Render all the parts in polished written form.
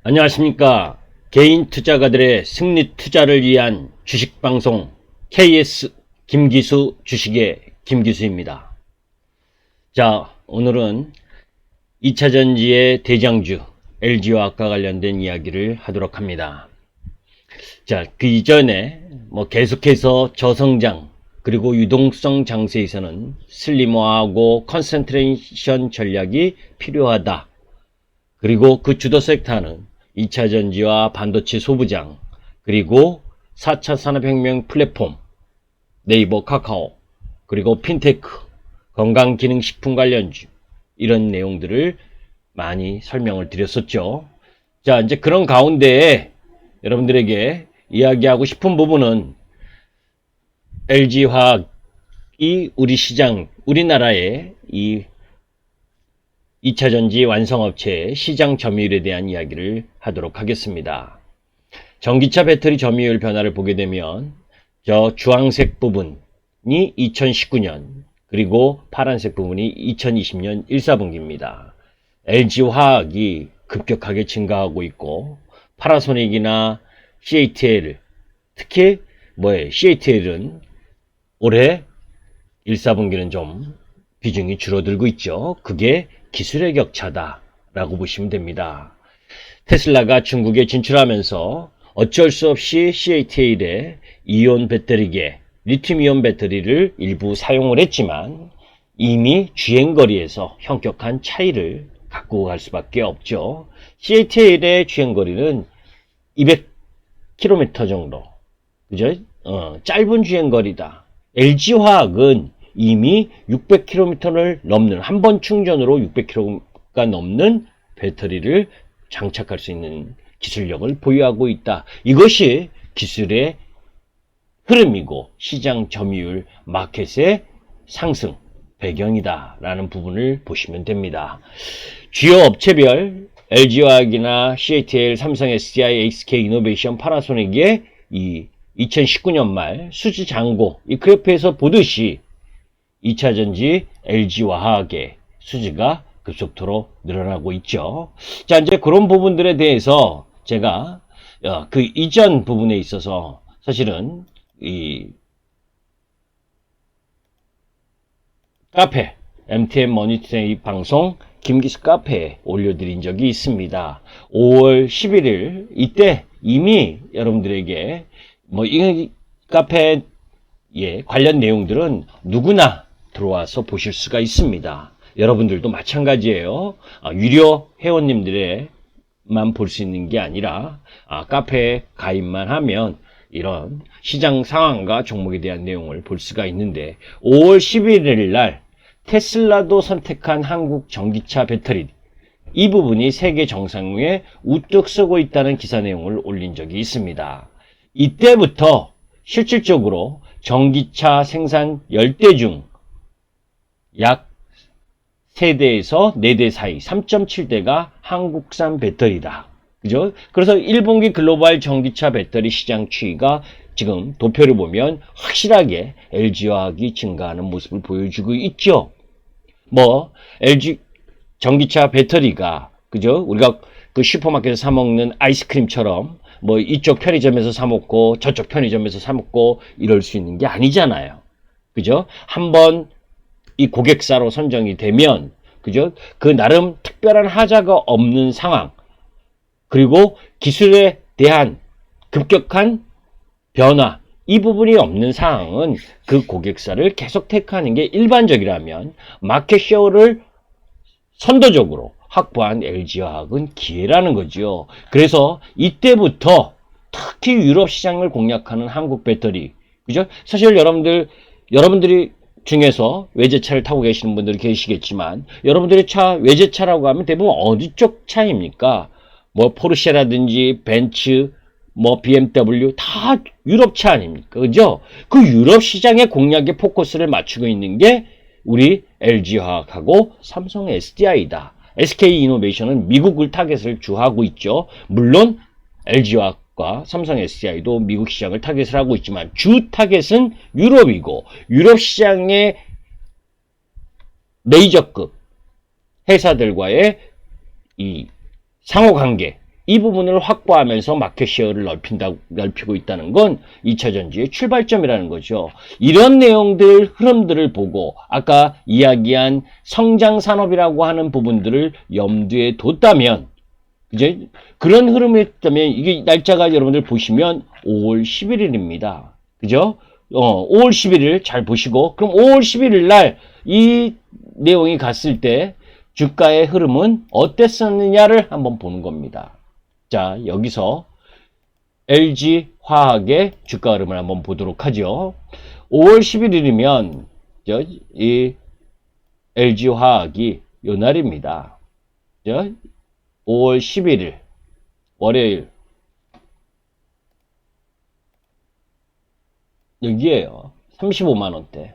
안녕하십니까. 개인 투자가들의 승리 투자를 위한 주식방송 KS 김기수 주식의 김기수입니다. 자, 오늘은 2차전지의 대장주 LG화학과 관련된 이야기를 하도록 합니다. 자, 그 이전에 계속해서 저성장 그리고 유동성 장세에서는 슬림화하고 컨센트레이션 전략이 필요하다. 그리고 그 주도 섹터는 2차전지와 반도체 소부장, 그리고 4차 산업혁명 플랫폼, 네이버, 카카오, 그리고 핀테크, 건강기능식품 관련주, 이런 내용들을 많이 설명을 드렸었죠. 자, 이제 그런 가운데 여러분들에게 이야기하고 싶은 부분은 LG화학이 우리 시장, 우리나라의 이 2차전지 완성업체의 시장 점유율에 대한 이야기를 하도록 하겠습니다. 전기차 배터리 점유율 변화를 보게 되면 저 주황색 부분이 2019년 그리고 파란색 부분이 2020년 1사분기입니다. LG화학이 급격하게 증가하고 있고 파나소닉이나 CATL, 특히 CATL은 올해 1사분기는 좀 비중이 줄어들고 있죠. 그게 기술의 격차다라고 보시면 됩니다. 테슬라가 중국에 진출하면서 어쩔 수 없이 CATL의 이온 배터리계, 리튬이온 배터리를 일부 사용을 했지만 이미 주행거리에서 현격한 차이를 갖고 갈 수밖에 없죠. CATL의 주행거리는 200km 정도, 그죠? 짧은 주행거리다. LG화학은 이미 600km를 넘는, 한 번 충전으로 600km가 넘는 배터리를 장착할 수 있는 기술력을 보유하고 있다. 이것이 기술의 흐름이고 시장 점유율 마켓의 상승 배경이다 라는 부분을 보시면 됩니다. 주요 업체별 LG화학이나 CATL, 삼성 SDI, SK이노베이션, 파나소닉의 이 2019년 말 수지 잔고, 이 그래프에서 보듯이 2차전지 LG화학의 수지가 급속도로 늘어나고 있죠. 자, 이제 그런 부분들에 대해서 제가 그 이전 부분에 있어서 사실은 이 카페 MTN 머니투데이 방송 김기수 카페에 올려드린 적이 있습니다. 5월 11일 이때 이미 여러분들에게 이 카페 관련 내용들은 누구나 들어와서 보실 수가 있습니다. 여러분들도 마찬가지예요. 유료 회원님들만 볼 수 있는 게 아니라 카페에 가입만 하면 이런 시장 상황과 종목에 대한 내용을 볼 수가 있는데 5월 11일 날 테슬라도 선택한 한국 전기차 배터리, 이 부분이 세계 정상에 우뚝 서고 있다는 기사 내용을 올린 적이 있습니다. 이때부터 실질적으로 전기차 생산 10대 중 약 3대에서 4대 사이 3.7대가 한국산 배터리다. 그죠? 그래서 1분기 글로벌 전기차 배터리 시장 추이가 지금 도표를 보면 확실하게 LG화학이 증가하는 모습을 보여주고 있죠. LG 전기차 배터리가, 그죠? 우리가 그 슈퍼마켓에서 사먹는 아이스크림처럼 이쪽 편의점에서 사먹고 저쪽 편의점에서 사먹고 이럴 수 있는 게 아니잖아요. 그죠? 한번 이 고객사로 선정이 되면, 그죠? 그 나름 특별한 하자가 없는 상황, 그리고 기술에 대한 급격한 변화, 이 부분이 없는 상황은 그 고객사를 계속 택하는 게 일반적이라면 마켓쉐어를 선도적으로 확보한 LG화학은 기회라는 거죠. 그래서 이때부터 특히 유럽 시장을 공략하는 한국 배터리, 그죠? 사실 여러분들이 중에서 외제차를 타고 계시는 분들이 계시겠지만 여러분들의 차, 외제차라고 하면 대부분 어디 쪽 차입니까? 포르쉐라든지 벤츠, BMW 다 유럽차 아닙니까? 그죠? 그 유럽 시장의 공략에 포커스를 맞추고 있는 게 우리 LG화학하고 삼성 SDI다. SK이노베이션은 미국을 타겟을 주하고 있죠. 물론 LG화학과 삼성 SDI도 미국 시장을 타겟을 하고 있지만 주 타겟은 유럽이고, 유럽 시장의 메이저급 회사들과의 이 상호관계, 이 부분을 확보하면서 마켓 쉐어를 넓히고 있다는 건 2차 전지의 출발점이라는 거죠. 이런 내용들, 흐름들을 보고 아까 이야기한 성장 산업이라고 하는 부분들을 염두에 뒀다면, 이제 그런 흐름이 있다면, 이게 날짜가 여러분들 보시면 5월 11일입니다. 그죠? 5월 11일 잘 보시고, 그럼 5월 11일 날 이 내용이 갔을 때 주가의 흐름은 어땠었느냐를 한번 보는 겁니다. 자, 여기서 LG화학의 주가 흐름을 한번 보도록 하죠. 5월 11일이면 이 LG화학이 요 날입니다. 5월 11일 월요일 여기에요. 35만원대.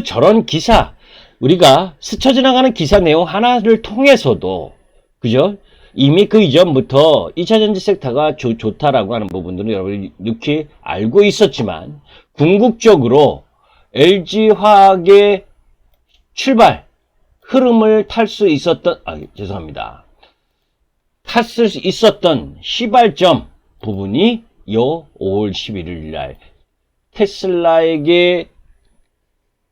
저런 기사, 우리가 스쳐 지나가는 기사 내용 하나를 통해서도, 그죠? 이미 그 이전부터 2차전지 섹터가 좋다라고 하는 부분들은 여러분이 익히 알고 있었지만, 궁극적으로 LG화학의 출발, 흐름을 탈 수 있었던, 죄송합니다. 탈 수 있었던 시발점 부분이 요 5월 11일 날 테슬라에게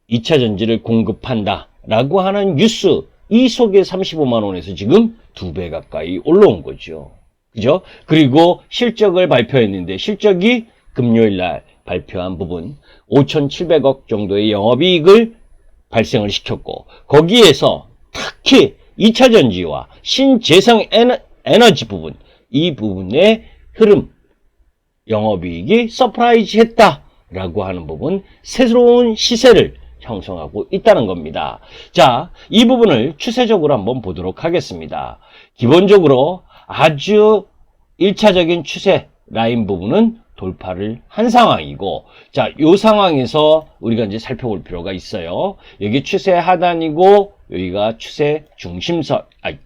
2차 전지를 공급한다 라고 하는 뉴스, 이 속에 35만원에서 지금 2배 가까이 올라온 거죠. 그죠? 그리고 실적을 발표했는데, 실적이 금요일 날 발표한 부분 5,700억 정도의 영업이익을 발생을 시켰고, 거기에서 특히 2차 전지와 신재생 에너지 부분, 이 부분의 흐름, 영업이익이 서프라이즈 했다라고 하는 부분, 새로운 시세를 형성하고 있다는 겁니다. 자, 이 부분을 추세적으로 한번 보도록 하겠습니다. 기본적으로 아주 1차적인 추세 라인 부분은 돌파를 한 상황이고, 자, 요 상황에서 우리가 이제 살펴볼 필요가 있어요. 여기 추세 하단이고, 여기가 추세 중심선,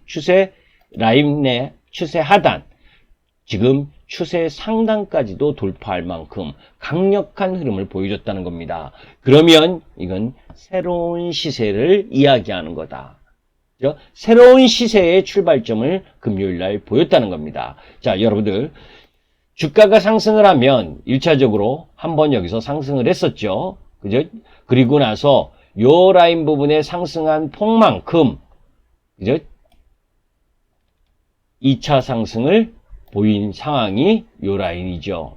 추세 라인의 추세 하단, 지금 추세 상단까지도 돌파할 만큼 강력한 흐름을 보여줬다는 겁니다. 그러면 이건 새로운 시세를 이야기하는 거다. 새로운 시세의 출발점을 금요일 날 보였다는 겁니다. 자, 여러분들, 주가가 상승을 하면 1차적으로 한번 여기서 상승을 했었죠. 그죠? 그리고 나서 요 라인 부분에 상승한 폭만큼, 그죠? 2차 상승을 보인 상황이 요 라인이죠.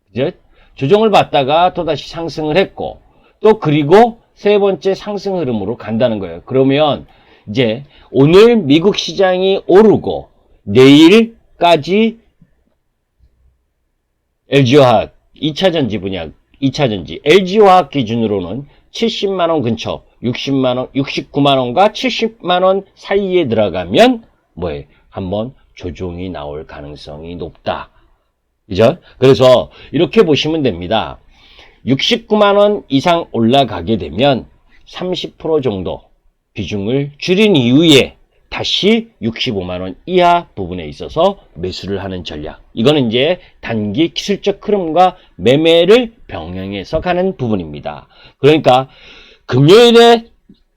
그죠? 조정을 받다가 또다시 상승을 했고, 또 그리고 세 번째 상승 흐름으로 간다는 거예요. 그러면 이제 오늘 미국 시장이 오르고 내일까지 LG화학 2차전지 분야, 2차전지 LG화학 기준으로는 70만원 근처, 60만원, 69만원과 70만원 사이에 들어가면 뭐예요? 한번 조정이 나올 가능성이 높다. 그죠? 그래서 이렇게 보시면 됩니다. 69만원 이상 올라가게 되면 30% 정도 비중을 줄인 이후에 다시 65만원 이하 부분에 있어서 매수를 하는 전략. 이거는 이제 단기 기술적 흐름과 매매를 병행해서 가는 부분입니다. 그러니까 금요일에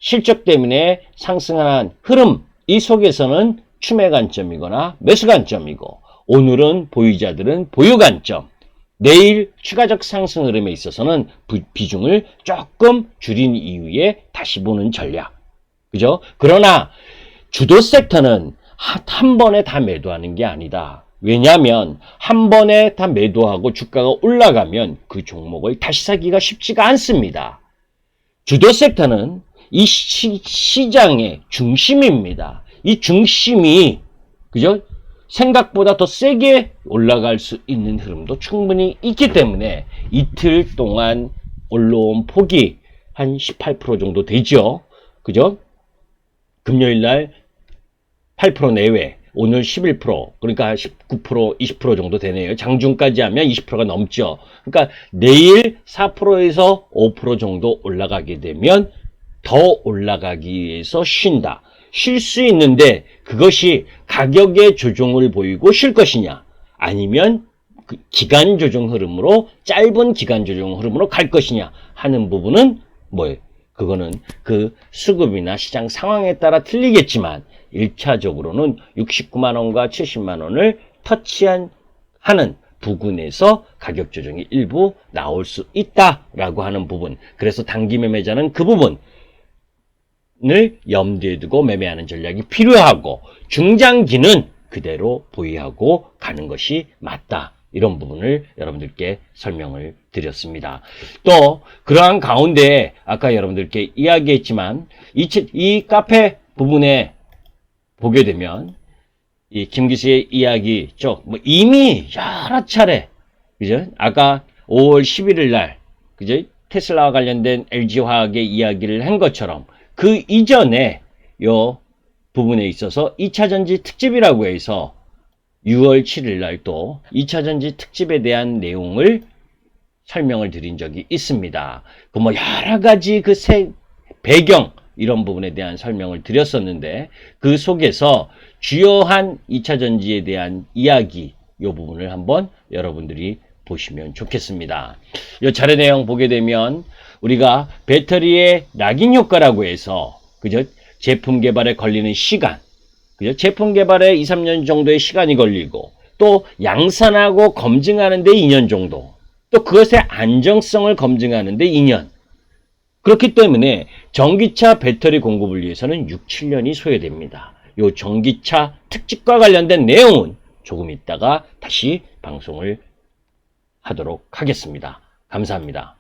실적 때문에 상승한 흐름, 이 속에서는 추매 관점이거나 매수 관점이고, 오늘은 보유자들은 보유 관점, 내일 추가적 상승 흐름에 있어서는 비중을 조금 줄인 이후에 다시 보는 전략. 그죠? 그러나 주도 섹터는 한 번에 다 매도하는 게 아니다. 왜냐하면 한 번에 다 매도하고 주가가 올라가면 그 종목을 다시 사기가 쉽지가 않습니다. 주도 섹터는 이 시장의 중심입니다. 이 중심이, 그죠? 생각보다 더 세게 올라갈 수 있는 흐름도 충분히 있기 때문에 이틀 동안 올라온 폭이 한 18% 정도 되죠. 그죠? 금요일 날 8% 내외, 오늘 11%, 그러니까 19%, 20% 정도 되네요. 장중까지 하면 20%가 넘죠. 그러니까 내일 4%에서 5% 정도 올라가게 되면 더 올라가기 위해서 쉰다. 쉴 수 있는데 그것이 가격의 조정을 보이고 쉴 것이냐, 아니면 기간 조정 흐름으로, 짧은 기간 조정 흐름으로 갈 것이냐 하는 부분은 뭐예요? 그거는 그 수급이나 시장 상황에 따라 틀리겠지만 1차적으로는 69만 원과 70만 원을 하는 부근에서 가격 조정이 일부 나올 수 있다라고 하는 부분. 그래서 단기 매매자는 그 부분을 염두에 두고 매매하는 전략이 필요하고, 중장기는 그대로 보유하고 가는 것이 맞다. 이런 부분을 여러분들께 설명을 드렸습니다. 또 그러한 가운데 아까 여러분들께 이야기했지만 이 카페 부분에 보게 되면 이 김기수의 이야기 쪽 이미 여러 차례, 그죠? 아까 5월 11일 날, 그죠? 테슬라와 관련된 LG화학의 이야기를 한 것처럼 그 이전에 요 부분에 있어서 2차전지 특집이라고 해서 6월 7일 날 또 2차전지 특집에 대한 내용을 설명을 드린 적이 있습니다. 그 여러 가지 그 배경 이런 부분에 대한 설명을 드렸었는데, 그 속에서 주요한 2차전지에 대한 이야기 이 부분을 한번 여러분들이 보시면 좋겠습니다. 이 자료 내용 보게 되면 우리가 배터리의 락인 효과라고 해서, 그죠? 제품 개발에 걸리는 시간, 그죠? 제품 개발에 2, 3년 정도의 시간이 걸리고, 또 양산하고 검증하는 데 2년 정도, 또 그것의 안정성을 검증하는 데 2년. 그렇기 때문에 전기차 배터리 공급을 위해서는 6, 7년이 소요됩니다. 이 전기차 특집과 관련된 내용은 조금 있다가 다시 방송을 하도록 하겠습니다. 감사합니다.